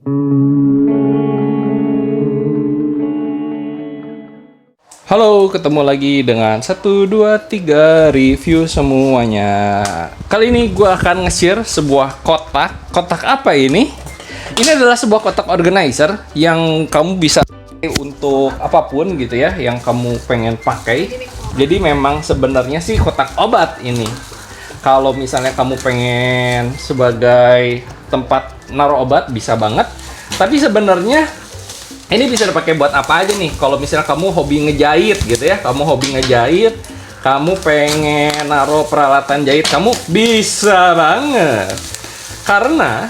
Halo, ketemu lagi dengan 1, 2, 3 review semuanya. Kali ini gue akan nge-share sebuah kotak. Kotak apa ini? Ini adalah sebuah kotak organizer yang kamu bisa untuk apapun gitu ya, yang kamu pengen pakai. Jadi memang sebenarnya sih kotak obat ini. Kalau misalnya kamu pengen sebagai tempat naruh obat bisa banget. Tapi sebenarnya ini bisa dipakai buat apa aja nih? Kalau misalnya kamu hobi ngejahit gitu ya, kamu hobi ngejahit, kamu pengen naruh peralatan jahit, kamu bisa banget. Karena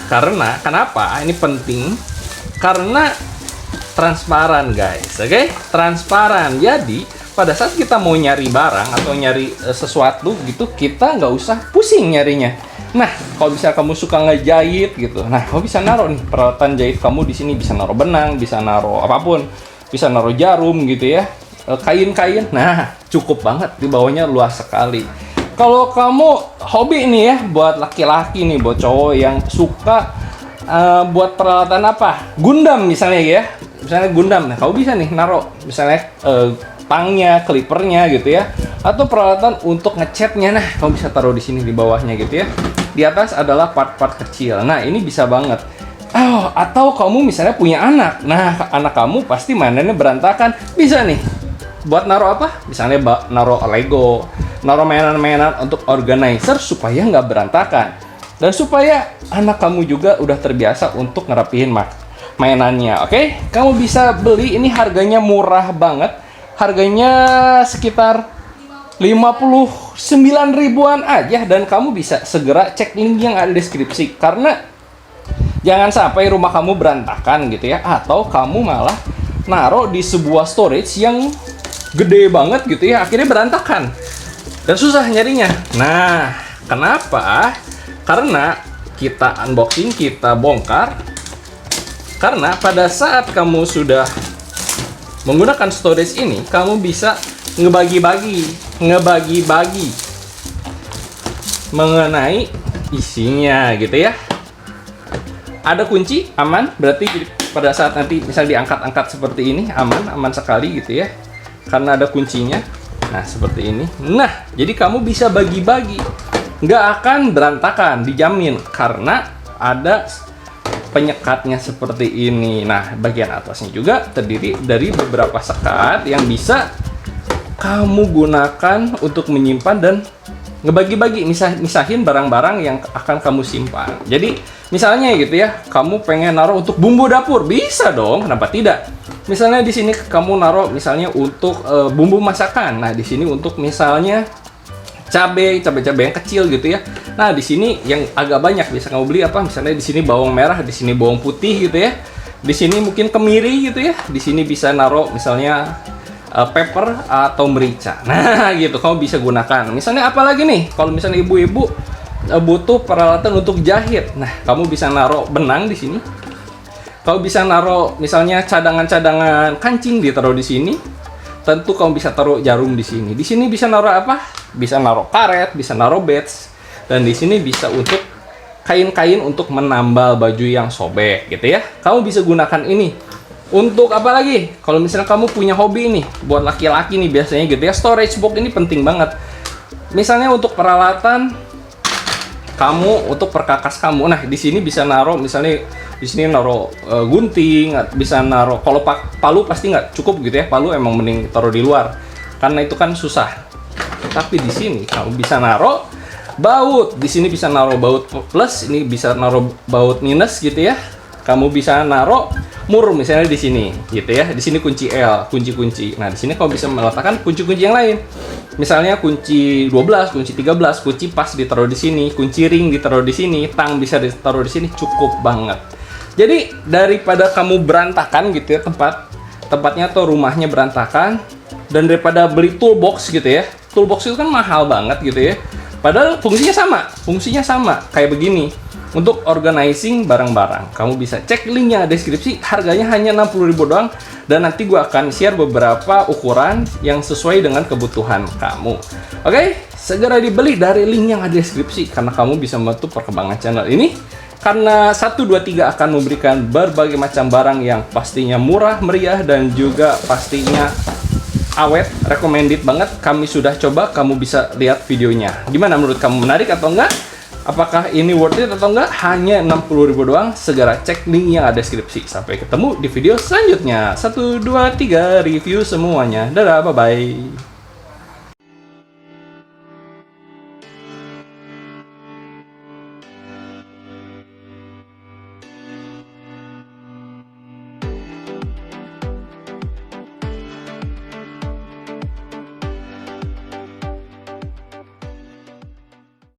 kenapa? Ini penting. Karena transparan, guys. Oke? Transparan. Jadi, pada saat kita mau nyari barang atau nyari sesuatu gitu, kita nggak usah pusing nyarinya. Nah, kalau misalnya kamu suka ngejahit gitu, nah kamu bisa naruh nih peralatan jahit kamu di sini, bisa naruh benang, bisa naruh apapun, bisa naruh jarum gitu ya, kain-kain. Nah, cukup banget, di bawahnya luas sekali. Kalau kamu hobi nih ya, buat laki-laki nih, buat cowok yang suka buat peralatan apa, Gundam misalnya ya, misalnya Gundam, nah kamu bisa nih naruh misalnya tangnya, clippernya gitu ya, atau peralatan untuk ngecatnya. Nah, kamu bisa taruh di sini di bawahnya gitu ya. Di atas adalah part-part kecil. Nah, ini bisa banget. Oh, atau kamu misalnya punya anak. Nah, anak kamu pasti mainannya berantakan. Bisa nih. Buat naruh apa? Misalnya naruh Lego, naruh mainan-mainan untuk organizer supaya nggak berantakan. Dan supaya anak kamu juga udah terbiasa untuk ngerapihin mainannya. Oke? Kamu bisa beli, ini harganya murah banget. Harganya sekitar 59 ribuan aja, dan kamu bisa segera cek link yang ada di deskripsi, karena jangan sampai rumah kamu berantakan gitu ya, atau kamu malah naruh di sebuah storage yang gede banget gitu ya, akhirnya berantakan dan susah nyarinya. Nah, kenapa? Karena kita unboxing, kita bongkar, karena pada saat kamu sudah menggunakan storage ini, kamu bisa ngebagi-bagi mengenai isinya gitu ya. Ada kunci, aman, berarti pada saat nanti misal diangkat-angkat seperti ini, aman sekali gitu ya, karena ada kuncinya. Nah, seperti ini. Nah, jadi kamu bisa bagi-bagi, nggak akan berantakan, dijamin, karena ada penyekatnya seperti ini. Nah, bagian atasnya juga terdiri dari beberapa sekat yang bisa kamu gunakan untuk menyimpan dan ngebagi-bagi, misahin barang-barang yang akan kamu simpan. Jadi, misalnya gitu ya, kamu pengen naruh untuk bumbu dapur, bisa dong, kenapa tidak? Misalnya di sini kamu naruh misalnya untuk bumbu masakan. Nah, di sini untuk misalnya cabai yang kecil gitu ya. Nah, di sini yang agak banyak bisa kamu beli apa? Misalnya di sini bawang merah, di sini bawang putih gitu ya. Di sini mungkin kemiri gitu ya. Di sini bisa naruh misalnya pepper atau merica. Nah, gitu kamu bisa gunakan. Misalnya apa lagi nih? Kalau misalnya ibu-ibu butuh peralatan untuk jahit. Nah, kamu bisa naruh benang di sini. Kamu bisa naruh misalnya cadangan-cadangan kancing ditaruh di sini. Tentu kamu bisa taruh jarum di sini. Di sini bisa naruh apa? Bisa naruh karet, bisa naruh badge, dan di sini bisa untuk kain-kain untuk menambal baju yang sobek gitu ya. Kamu bisa gunakan ini untuk apa lagi? Kalau misalnya kamu punya hobi nih, buat laki-laki nih biasanya gitu ya, storage box ini penting banget. Misalnya untuk peralatan kamu, untuk perkakas kamu. Nah, di sini bisa naruh misalnya di sini naruh gunting, bisa naruh, kalau palu pasti nggak cukup gitu ya. Palu emang mending taruh di luar karena itu kan susah. Tapi di sini kamu bisa naruh baut. Di sini bisa naruh baut plus, ini bisa naruh baut minus gitu ya. Kamu bisa naruh mur misalnya di sini gitu ya. Di sini kunci L, kunci-kunci. Nah, di sini kamu bisa meletakkan kunci-kunci yang lain. Misalnya kunci 12, kunci 13, kunci pas ditaruh di sini, kunci ring ditaruh di sini, tang bisa ditaruh di sini, cukup banget. Jadi daripada kamu berantakan gitu ya, tempatnya atau rumahnya berantakan, dan daripada beli toolbox gitu ya. Toolbox itu kan mahal banget gitu ya. Padahal fungsinya sama kayak begini. Untuk organizing barang-barang, kamu bisa cek linknya deskripsi. Harganya hanya 60.000 doang, dan nanti gue akan share beberapa ukuran yang sesuai dengan kebutuhan kamu. Oke, segera dibeli dari link yang ada deskripsi, karena kamu bisa membantu perkembangan channel ini Karena 123 akan memberikan berbagai macam barang yang pastinya murah, meriah, dan juga pastinya awet. Recommended banget. Kami sudah coba, kamu bisa lihat videonya. Gimana menurut kamu, menarik atau enggak? Apakah ini worth it atau enggak? Hanya 60.000 doang. Segera cek link yang ada deskripsi. Sampai ketemu di video selanjutnya. 1, 2, 3 review semuanya. Dadah, bye-bye.